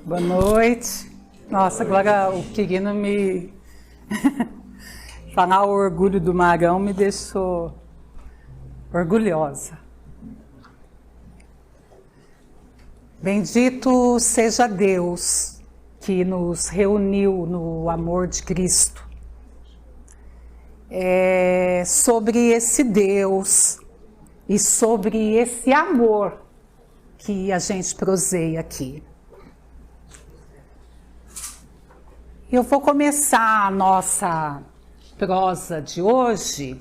Boa noite. Nossa, agora o Quirino me... Falar o orgulho do Marão me deixou orgulhosa. Bendito seja Deus que nos reuniu no amor de Cristo. Sobre esse Deus e sobre esse amor que a gente proseia aqui. Eu vou começar a nossa prosa de hoje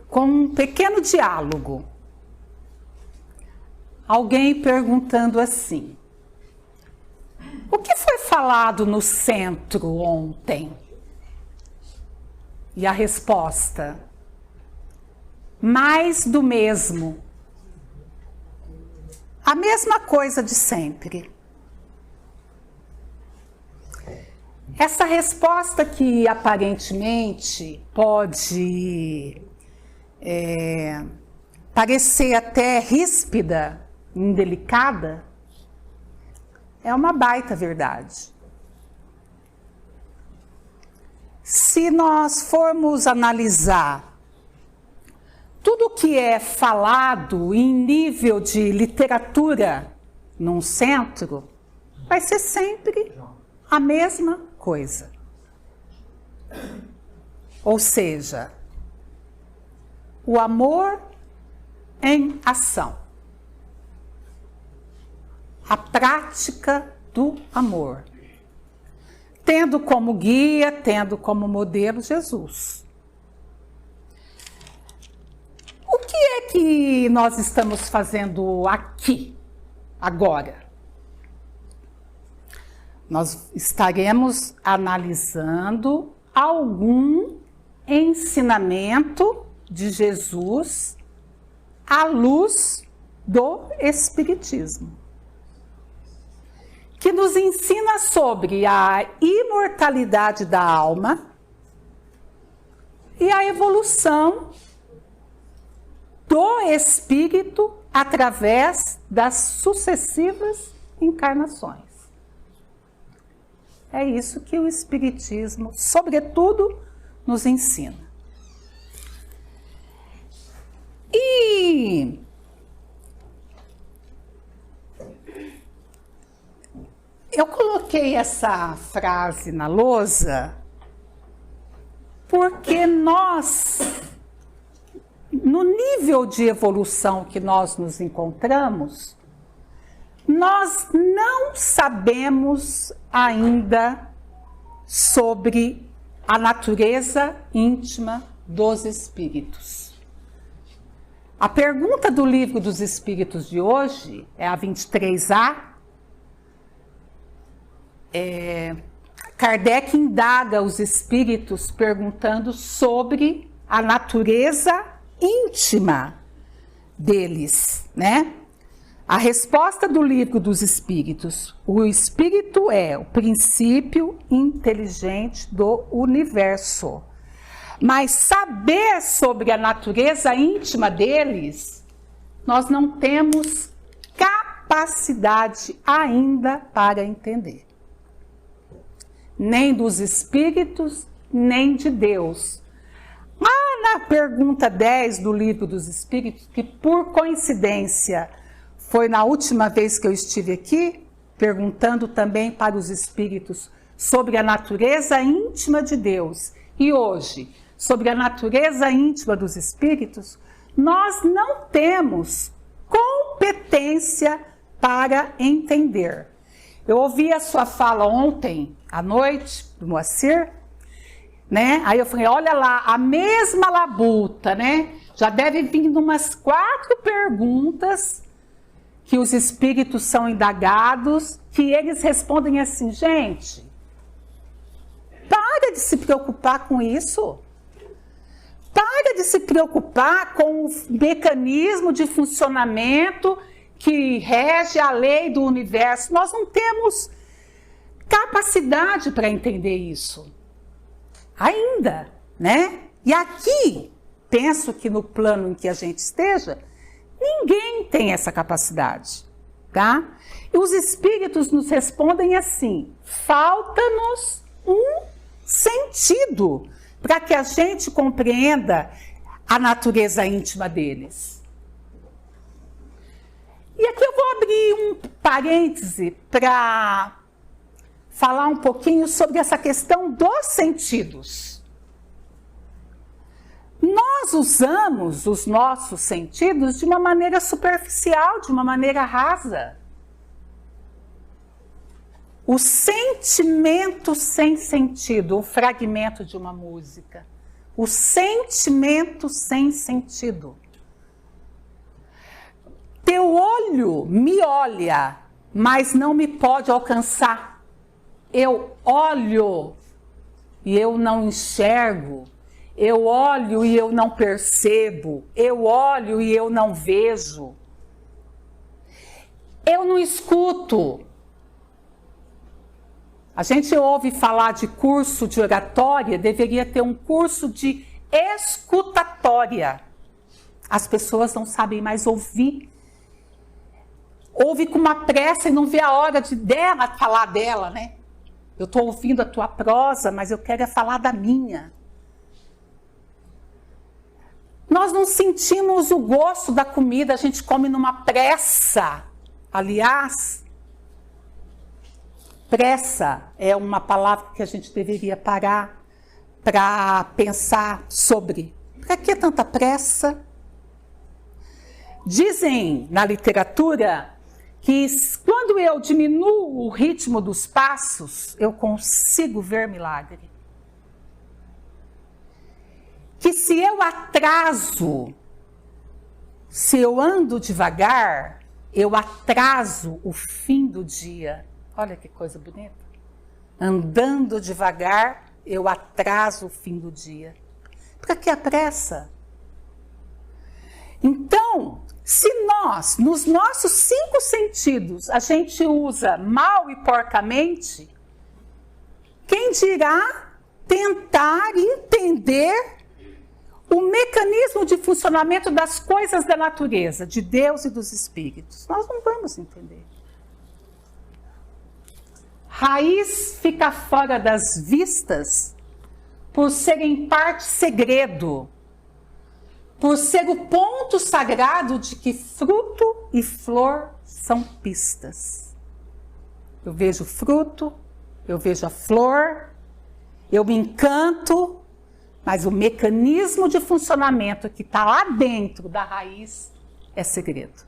com um pequeno diálogo. Alguém perguntando assim: o que foi falado no centro ontem? E a resposta: mais do mesmo. A mesma coisa de sempre. Essa resposta que aparentemente pode parecer até ríspida, indelicada, é uma baita verdade. Se nós formos analisar tudo que é falado em nível de literatura num centro, vai ser sempre a mesma coisa. Ou seja, o amor em ação. A prática do amor. Tendo como guia, tendo como modelo Jesus. O que é que nós estamos fazendo aqui, agora? Nós estaremos analisando algum ensinamento de Jesus à luz do Espiritismo, que nos ensina sobre a imortalidade da alma e a evolução do espírito através das sucessivas encarnações. É isso que o Espiritismo, sobretudo, nos ensina. E eu coloquei essa frase na lousa porque nós, no nível de evolução que nós nos encontramos, nós não sabemos ainda sobre a natureza íntima dos espíritos. A pergunta do Livro dos Espíritos de hoje é a 23A. Kardec indaga os espíritos perguntando sobre a natureza íntima deles, né? A resposta do Livro dos Espíritos: o espírito é o princípio inteligente do universo. Mas saber sobre a natureza íntima deles, nós não temos capacidade ainda para entender. Nem dos espíritos, nem de Deus. Na pergunta 10 do Livro dos Espíritos, que por coincidência foi na última vez que eu estive aqui, perguntando também para os espíritos sobre a natureza íntima de Deus, e hoje, sobre a natureza íntima dos espíritos, nós não temos competência para entender. Eu ouvi a sua fala ontem à noite, do Moacir, né? Aí eu falei, olha lá, a mesma labuta, né? Já deve vir umas 4 perguntas que os espíritos são indagados, que eles respondem assim: gente, para de se preocupar com isso. Para de se preocupar com o mecanismo de funcionamento que rege a lei do universo. Nós não temos capacidade para entender isso ainda, né? E aqui, penso que no plano em que a gente esteja, ninguém tem essa capacidade tá? E os espíritos nos respondem assim: falta-nos um sentido para que a gente compreenda a natureza íntima deles. E aqui eu vou abrir um parêntese para falar um pouquinho sobre essa questão dos sentidos. Nós usamos os nossos sentidos de uma maneira superficial, de uma maneira rasa. O sentimento sem sentido, o fragmento de uma música. O sentimento sem sentido. Teu olho me olha, mas não me pode alcançar. Eu olho e eu não enxergo. Eu olho e eu não percebo. Eu olho e eu não vejo. Eu não escuto. A gente ouve falar de curso de oratória, deveria ter um curso de escutatória. As pessoas não sabem mais ouvir. Ouve com uma pressa e não vê a hora dela falar dela, né? Eu estou ouvindo a tua prosa, mas eu quero falar da minha. Nós não sentimos o gosto da comida, a gente come numa pressa. Aliás, pressa é uma palavra que a gente deveria parar para pensar sobre. Para que tanta pressa? Dizem na literatura que quando eu diminuo o ritmo dos passos, eu consigo ver milagre. Que se eu atraso, se eu ando devagar, eu atraso o fim do dia. Olha que coisa bonita. Andando devagar, eu atraso o fim do dia. Para que a pressa? Então, se nós, nos nossos 5 sentidos, a gente usa mal e porcamente, quem dirá tentar entender o mecanismo de funcionamento das coisas da natureza, de Deus e dos espíritos? Nós não vamos entender. Raiz fica fora das vistas por ser em parte segredo, por ser o ponto sagrado de que fruto e flor são pistas. Eu vejo o fruto, eu vejo a flor, eu me encanto, mas o mecanismo de funcionamento que está lá dentro da raiz é segredo.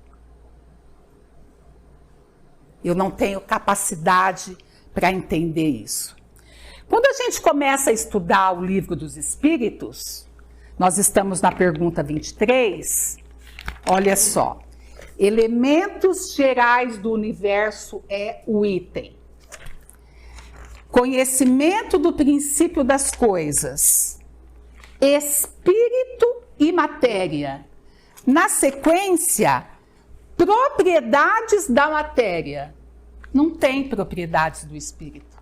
Eu não tenho capacidade para entender isso. Quando a gente começa a estudar o Livro dos Espíritos, nós estamos na pergunta 23, olha só. Elementos gerais do universo é o item. Conhecimento do princípio das coisas. Espírito e matéria. Na sequência, propriedades da matéria. Não tem propriedades do espírito.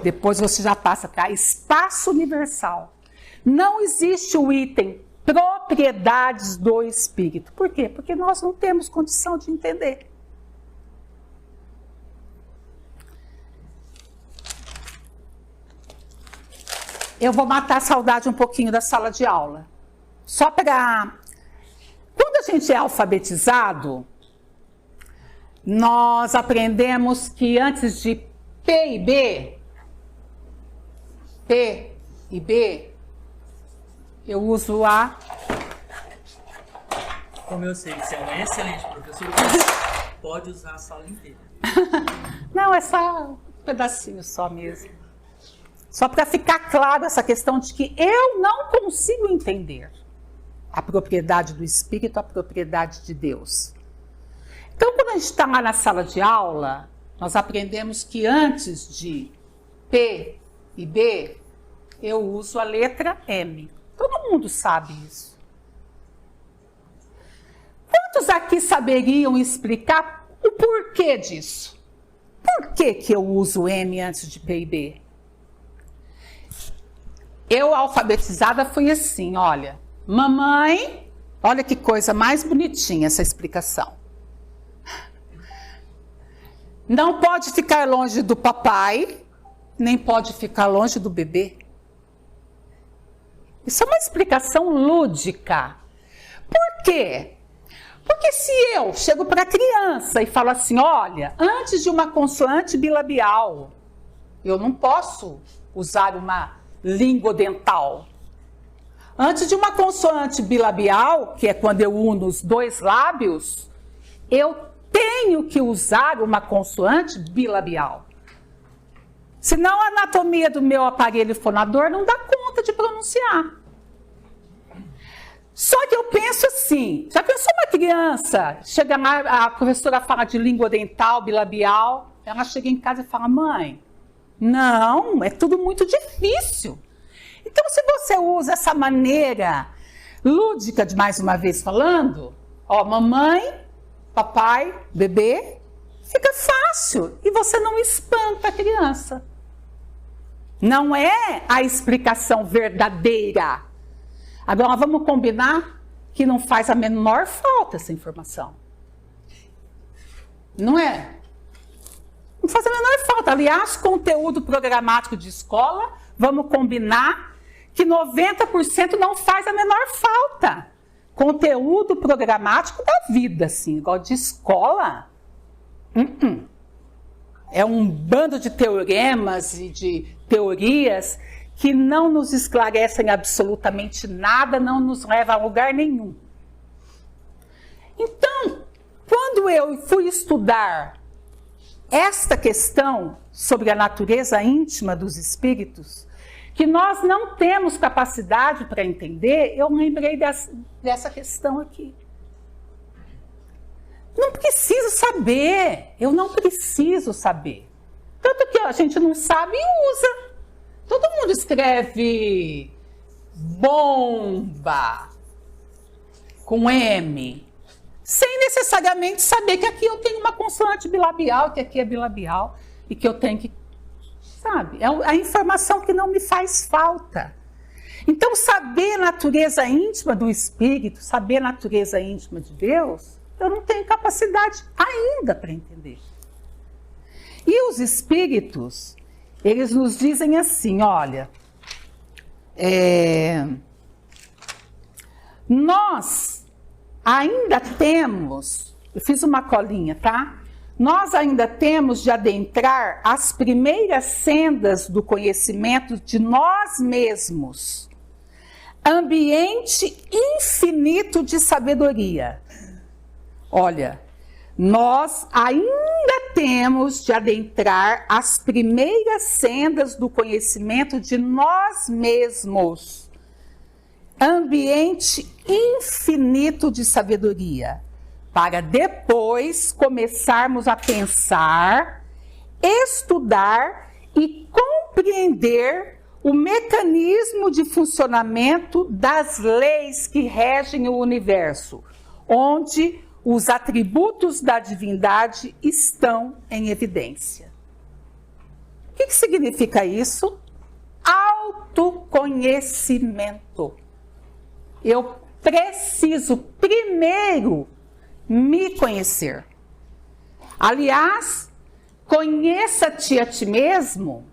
Depois você já passa para espaço universal. Não existe o item propriedades do espírito. Por quê? Porque nós não temos condição de entender. Eu vou matar a saudade um pouquinho da sala de aula. Só para... Quando a gente é alfabetizado, nós aprendemos que antes de P e B, eu uso a... Como eu sei que você é um excelente professor, pode usar a sala inteira. Não, é só um pedacinho só mesmo. Só para ficar claro essa questão de que eu não consigo entender a propriedade do Espírito, a propriedade de Deus. Então, quando a gente está lá na sala de aula, nós aprendemos que antes de P e B, eu uso a letra M. Todo mundo sabe isso. Quantos aqui saberiam explicar o porquê disso? Por que que eu uso M antes de P e B? Eu, alfabetizada, fui assim, olha. Mamãe, olha que coisa mais bonitinha essa explicação. Não pode ficar longe do papai, nem pode ficar longe do bebê. Isso é uma explicação lúdica. Por quê? Porque se eu chego para a criança e falo assim, olha, antes de uma consoante bilabial, eu não posso usar uma língua dental. Antes de uma consoante bilabial, que é quando eu uno os dois lábios, eu tenho que usar uma consoante bilabial. Senão a anatomia do meu aparelho fonador não dá conta de pronunciar. Só que eu penso assim, já pensou uma criança, chega lá, a professora fala de língua dental, bilabial, ela chega em casa e fala, mãe, não, é tudo muito difícil. Então, se você usa essa maneira lúdica, de mais uma vez falando, ó, mamãe, papai, bebê, fica fácil e você não espanta a criança. Não é a explicação verdadeira. Agora, vamos combinar que não faz a menor falta essa informação. Não é? Não faz a menor falta. Aliás, conteúdo programático de escola, vamos combinar que 90% não faz a menor falta. Conteúdo programático da vida, assim, igual de escola. É um bando de teoremas e de teorias que não nos esclarecem absolutamente nada, não nos leva a lugar nenhum. Então, quando eu fui estudar esta questão sobre a natureza íntima dos espíritos, que nós não temos capacidade para entender, eu lembrei dessa questão aqui. Não preciso saber, eu não preciso saber. Tanto que a gente não sabe e usa. Todo mundo escreve bomba com M, sem necessariamente saber que aqui eu tenho uma consoante bilabial, que aqui é bilabial, e que eu tenho que, sabe? É a informação que não me faz falta. Então, saber a natureza íntima do Espírito, saber a natureza íntima de Deus, eu não tenho capacidade ainda para entender. E os Espíritos, eles nos dizem assim, olha, nós ainda temos, eu fiz uma colinha, tá? Nós ainda temos de adentrar as primeiras sendas do conhecimento de nós mesmos. Ambiente infinito de sabedoria. Olha, nós ainda temos de adentrar as primeiras sendas do conhecimento de nós mesmos. Ambiente infinito de sabedoria. Para depois começarmos a pensar, estudar e compreender o mecanismo de funcionamento das leis que regem o universo, onde os atributos da divindade estão em evidência. O que significa isso? Autoconhecimento. Eu preciso primeiro me conhecer. Aliás, conheça-te a ti mesmo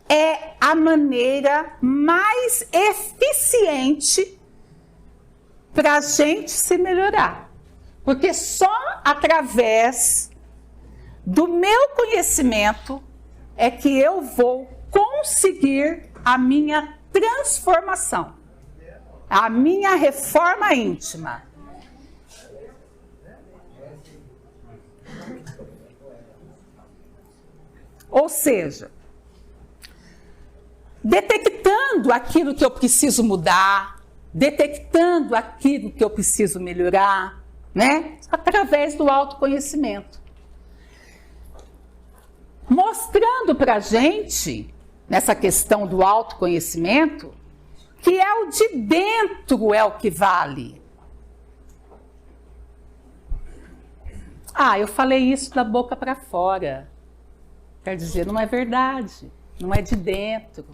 é a maneira mais eficiente para a gente se melhorar. Porque só através do meu conhecimento é que eu vou conseguir a minha transformação, a minha reforma íntima. Ou seja, detectando aquilo que eu preciso mudar, detectando aquilo que eu preciso melhorar, né? Através do autoconhecimento. Mostrando para a gente, nessa questão do autoconhecimento, que é o de dentro é o que vale. Ah, eu falei isso da boca para fora. Quer dizer, não é verdade, não é de dentro.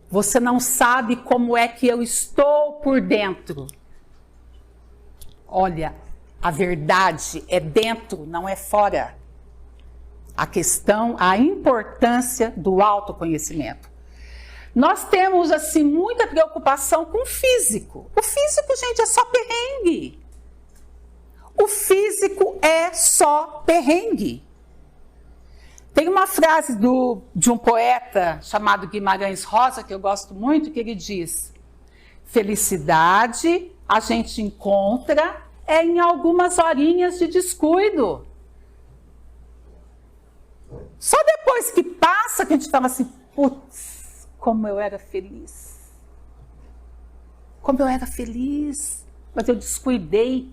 Você não sabe como é que eu estou por dentro. Olha, a verdade é dentro, não é fora. a importância do autoconhecimento. Nós temos, assim, muita preocupação com o físico. O físico, gente, é só perrengue. O físico é só perrengue. Tem uma frase de um poeta chamado Guimarães Rosa, que eu gosto muito, que ele diz: felicidade a gente encontra em algumas horinhas de descuido. Só depois que passa que a gente fala assim, putz, como eu era feliz. Como eu era feliz, mas eu descuidei,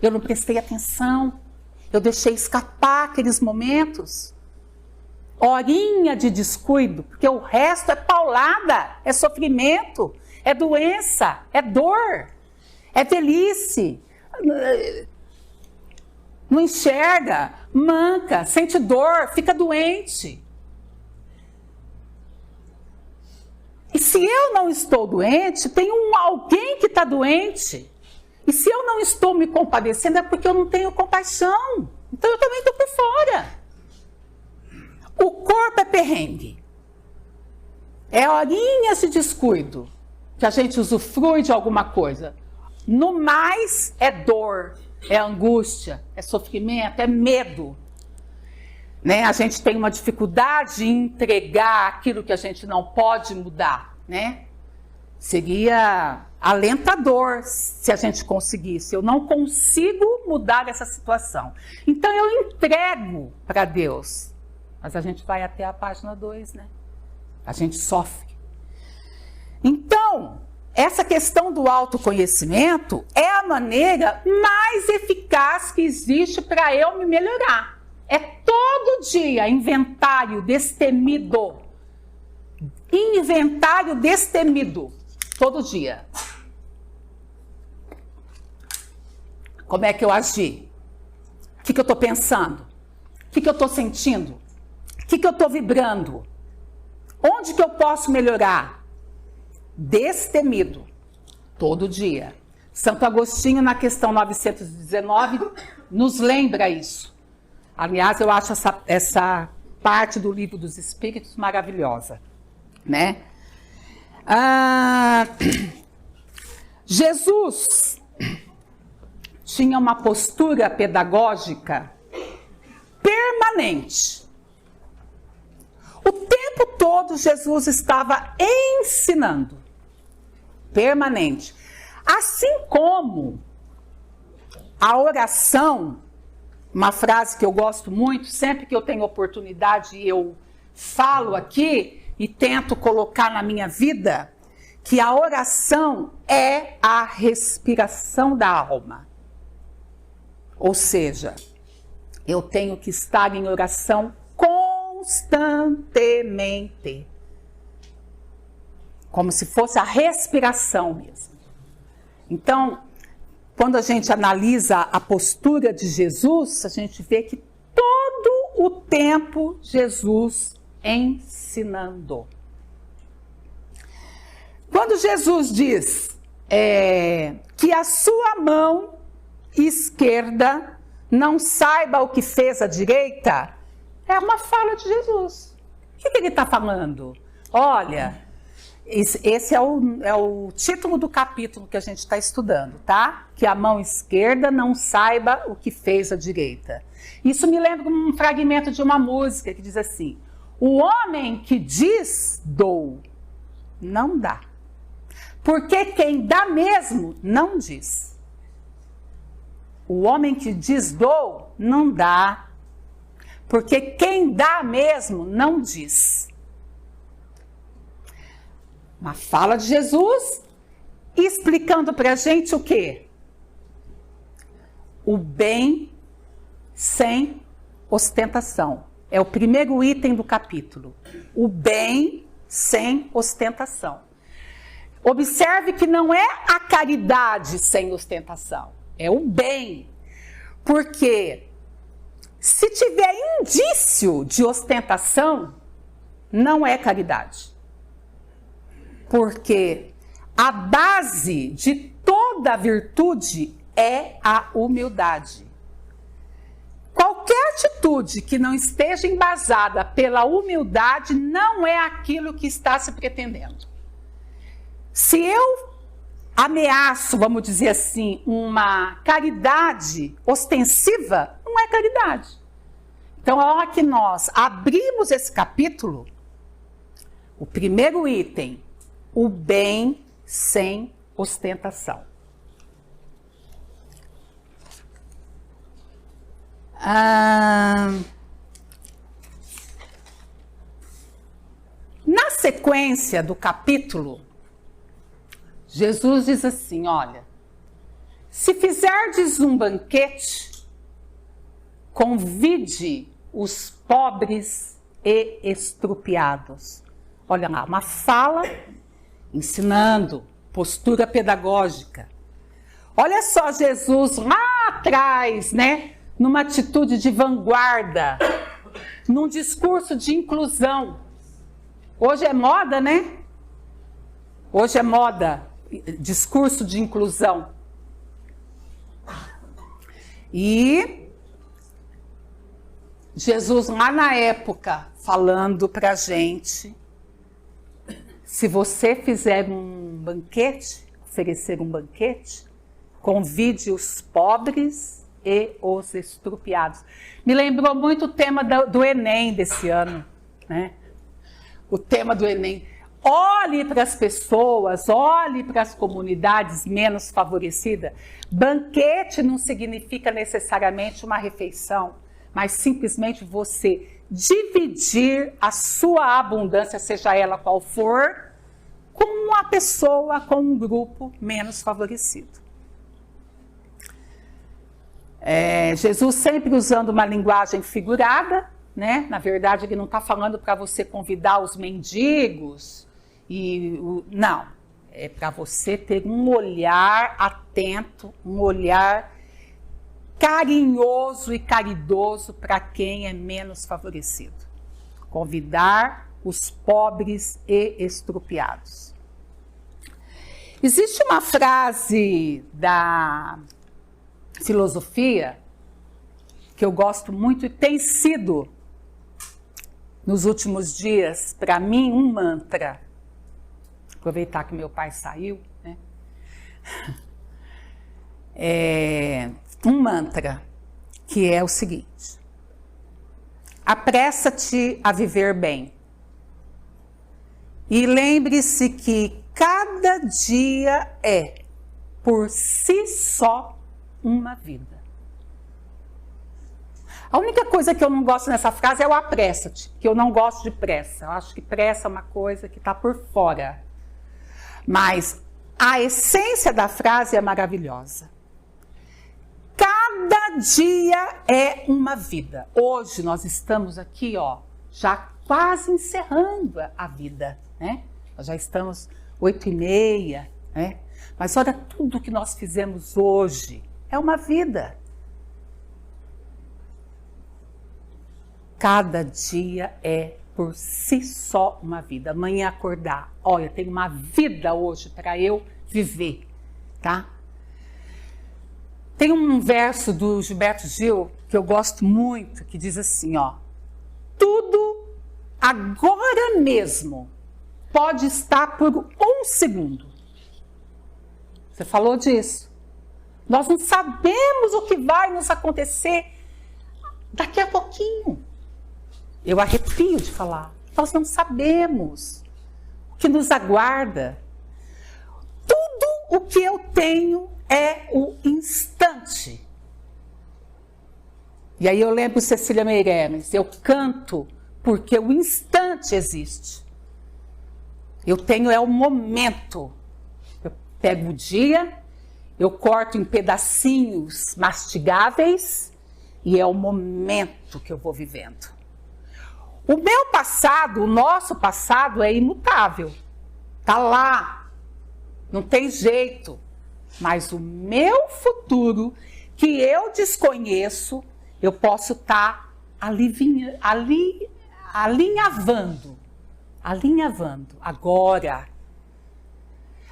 eu não prestei atenção, eu deixei escapar aqueles momentos. Horinha de descuido, porque o resto é paulada, é sofrimento, é doença, é dor, é velhice. Não enxerga, manca, sente dor, fica doente. E se eu não estou doente, tem alguém que está doente. E se eu não estou me compadecendo, é porque eu não tenho compaixão. Então eu também estou por fora. O corpo é perrengue. É horinhas de descuido que a gente usufrui de alguma coisa. No mais, é dor, é angústia, é sofrimento, é medo. Né? A gente tem uma dificuldade em entregar aquilo que a gente não pode mudar. Né? Seria alentador se a gente conseguisse. Eu não consigo mudar essa situação. Então eu entrego para Deus. Mas a gente vai até a página 2, né? A gente sofre. Então, essa questão do autoconhecimento é a maneira mais eficaz que existe para eu me melhorar. É todo dia inventário destemido. Inventário destemido. Todo dia. Como é que eu agi? O que eu estou pensando? O que eu estou sentindo? O que eu estou vibrando? Onde que eu posso melhorar? Destemido. Todo dia. Santo Agostinho, na questão 919, nos lembra isso. Aliás, eu acho essa parte do Livro dos Espíritos maravilhosa. Né? Jesus tinha uma postura pedagógica permanente. O tempo todo Jesus estava ensinando, permanente. Assim como a oração, uma frase que eu gosto muito, sempre que eu tenho oportunidade eu falo aqui e tento colocar na minha vida, que a oração é a respiração da alma. Ou seja, eu tenho que estar em oração constantemente. Como se fosse a respiração mesmo. Então, quando a gente analisa a postura de Jesus, a gente vê que todo o tempo Jesus ensinando. Quando Jesus diz que a sua mão esquerda não saiba o que fez a direita, é uma fala de Jesus. O que ele está falando? Olha, esse é o título do capítulo que a gente está estudando, tá? Que a mão esquerda não saiba o que fez a direita. Isso me lembra um fragmento de uma música que diz assim: o homem que diz dou, não dá. Porque quem dá mesmo, não diz. O homem que diz dou, não dá. Porque quem dá mesmo, não diz. Uma fala de Jesus, explicando para a gente o quê? O bem sem ostentação. É o primeiro item do capítulo. O bem sem ostentação. Observe que não é a caridade sem ostentação. É o bem. Porque se tiver indício de ostentação, não é caridade. Porque a base de toda virtude é a humildade. Qualquer atitude que não esteja embasada pela humildade não é aquilo que está se pretendendo. Se eu ameaço, vamos dizer assim, uma caridade ostensiva, não é caridade. Então, a hora que nós abrimos esse capítulo, o primeiro item, o bem sem ostentação. Na sequência do capítulo, Jesus diz assim, olha, se fizerdes um banquete, convide os pobres e estrupiados. Olha lá, uma fala ensinando, postura pedagógica. Olha só Jesus lá atrás, né? Numa atitude de vanguarda, num discurso de inclusão. Hoje é moda, né? Hoje é moda, discurso de inclusão. E Jesus lá na época falando pra gente, se você fizer um banquete, oferecer um banquete, convide os pobres e os estrupiados. Me lembrou muito o tema do Enem desse ano, né? O tema do Enem. Olhe para as pessoas, olhe para as comunidades menos favorecidas. Banquete não significa necessariamente uma refeição, mas simplesmente você dividir a sua abundância, seja ela qual for, com uma pessoa, com um grupo menos favorecido. Jesus sempre usando uma linguagem figurada, né? Na verdade, ele não está falando para você convidar os mendigos, não, é para você ter um olhar atento, um olhar carinhoso e caridoso para quem é menos favorecido. Convidar os pobres e estrupiados. Existe uma frase da filosofia que eu gosto muito e tem sido, nos últimos dias, para mim, um mantra. Aproveitar que meu pai saiu, né? Um mantra, que é o seguinte: apressa-te a viver bem. E lembre-se que cada dia é, por si só, uma vida. A única coisa que eu não gosto nessa frase é o apressa-te, que eu não gosto de pressa. Eu acho que pressa é uma coisa que está por fora. Mas a essência da frase é maravilhosa. Cada dia é uma vida. Hoje nós estamos aqui, ó, já quase encerrando a vida, né? Nós já estamos 8h30, né? Mas olha, tudo que nós fizemos hoje é uma vida. Cada dia é por si só uma vida. Amanhã acordar, olha, tem uma vida hoje para eu viver, tá? Tem um verso do Gilberto Gil que eu gosto muito, que diz assim, ó: tudo agora mesmo pode estar por um segundo. Você falou disso. Nós não sabemos o que vai nos acontecer daqui a pouquinho. Eu arrepio de falar. Nós não sabemos o que nos aguarda. Tudo o que eu tenho é o instante. E aí eu lembro Cecília Meirelles, eu canto porque o instante existe. Eu tenho é o momento. Eu pego o dia, eu corto em pedacinhos mastigáveis e é o momento que eu vou vivendo. O meu passado, o nosso passado é imutável. Tá lá. Não tem jeito. Mas o meu futuro, que eu desconheço, eu posso estar alinhavando agora.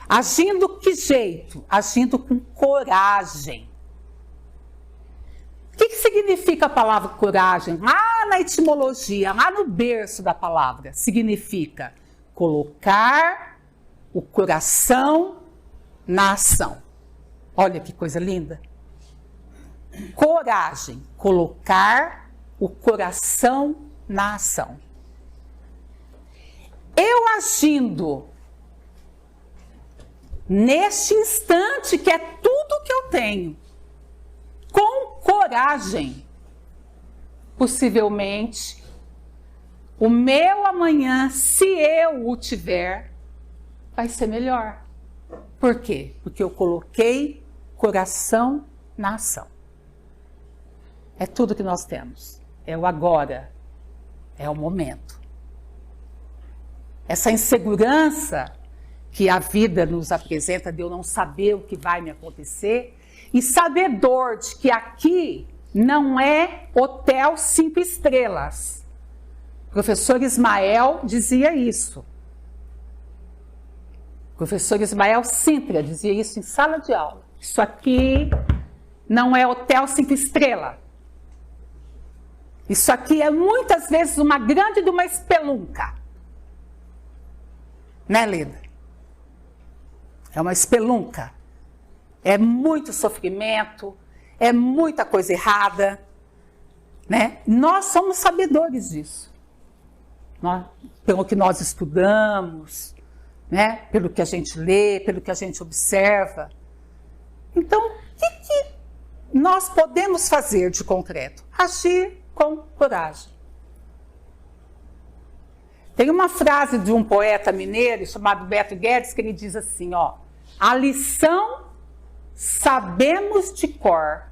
Agindo que jeito? Agindo com coragem. O que significa a palavra coragem? Lá na etimologia, lá no berço da palavra, significa colocar o coração na ação. Olha que coisa linda. Coragem, colocar o coração na ação. Eu agindo neste instante, que é tudo que eu tenho, com coragem, possivelmente, o meu amanhã, se eu o tiver, vai ser melhor. Por quê? Porque eu coloquei coração na ação. É tudo que nós temos. É o agora. É o momento. Essa insegurança que a vida nos apresenta de eu não saber o que vai me acontecer e sabedor de que aqui não é hotel 5 estrelas. O professor Ismael dizia isso. O professor Ismael Sintra dizia isso em sala de aula. Isso aqui não é hotel 5 estrelas. Isso aqui é muitas vezes uma grande de uma espelunca. Né, Lida? É uma espelunca. É muito sofrimento, é muita coisa errada, né? Nós somos sabedores disso. Pelo que nós estudamos, né? Pelo que a gente lê, pelo que a gente observa. Então, o que nós podemos fazer de concreto? Agir com coragem. Tem uma frase de um poeta mineiro chamado Beto Guedes que ele diz assim, ó: a lição sabemos de cor,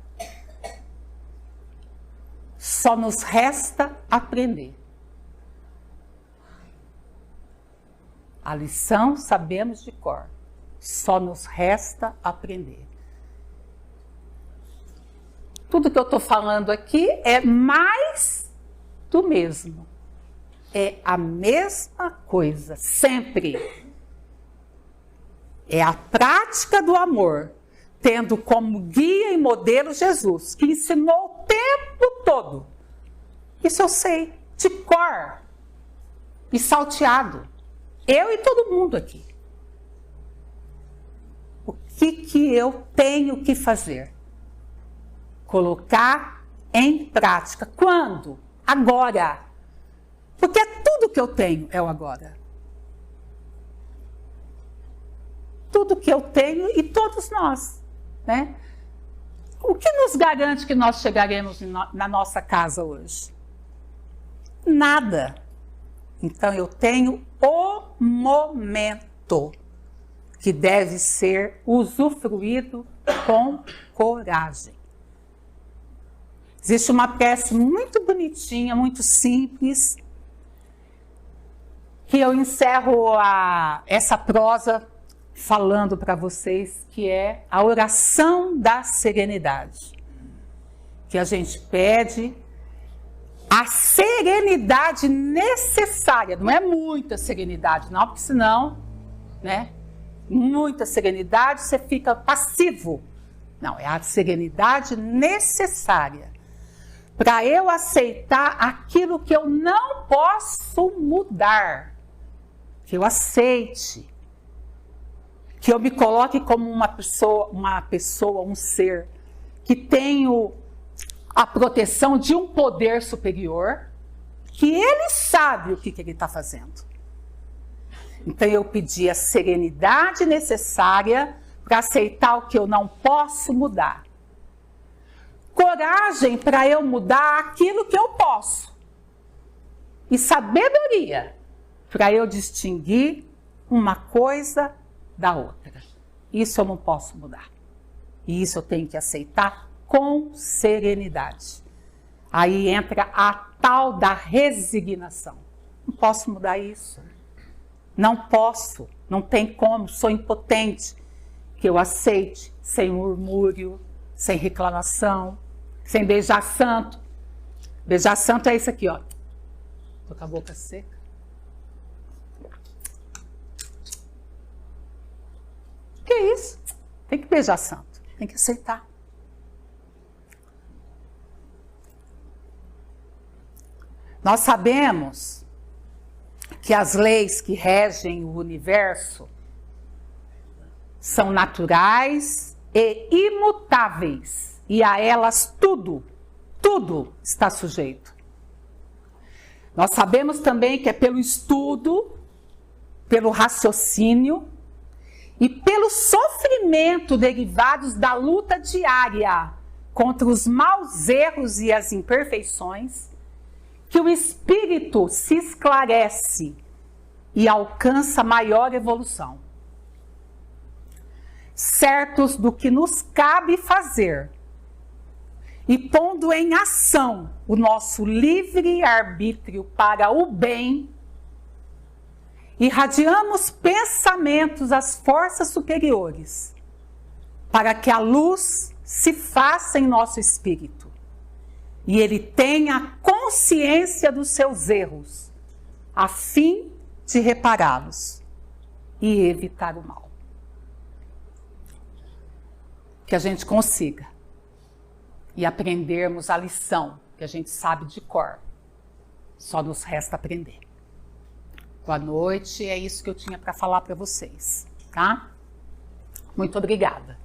só nos resta aprender. A lição sabemos de cor, só nos resta aprender. Tudo que eu estou falando aqui é mais do mesmo. É a mesma coisa, sempre. É a prática do amor, tendo como guia e modelo Jesus, que ensinou o tempo todo. Isso eu sei, de cor e salteado. Eu e todo mundo aqui. O que eu tenho que fazer? Colocar em prática. Quando? Agora. Porque tudo que eu tenho é o agora. Tudo que eu tenho e todos nós, né? O que nos garante que nós chegaremos na nossa casa hoje? Nada. Então eu tenho o momento que deve ser usufruído com coragem. Existe uma prece muito bonitinha, muito simples, que eu encerro essa prosa falando para vocês, que é a oração da serenidade. Que a gente pede a serenidade necessária, não é muita serenidade não, porque senão, né, muita serenidade você fica passivo. Não, é a serenidade necessária para eu aceitar aquilo que eu não posso mudar. Que eu aceite, que eu me coloque como uma pessoa, um ser, que tenho a proteção de um poder superior, que ele sabe o que ele está fazendo. Então eu pedi a serenidade necessária para aceitar o que eu não posso mudar. Coragem para eu mudar aquilo que eu posso. E sabedoria para eu distinguir uma coisa da outra. Isso eu não posso mudar. E isso eu tenho que aceitar com serenidade. Aí entra a tal da resignação. Não posso mudar isso. Não posso, não tem como, sou impotente. Que eu aceite sem murmúrio, sem reclamação, sem beijar santo. Beijar santo é isso aqui, ó. Tô com a boca seca. Que é isso? Tem que beijar santo, tem que aceitar. Nós sabemos que as leis que regem o universo são naturais e imutáveis, e a elas tudo está sujeito. Nós sabemos também que é pelo estudo, pelo raciocínio e pelo sofrimento derivados da luta diária contra os maus erros e as imperfeições que o espírito se esclarece e alcança maior evolução. Certos do que nos cabe fazer e pondo em ação o nosso livre-arbítrio para o bem, irradiamos pensamentos às forças superiores, para que a luz se faça em nosso espírito e ele tenha consciência dos seus erros, a fim de repará-los e evitar o mal. Que a gente consiga e aprendermos a lição que a gente sabe de cor. Só nos resta aprender. Boa noite, é isso que eu tinha para falar para vocês, tá? Muito obrigada.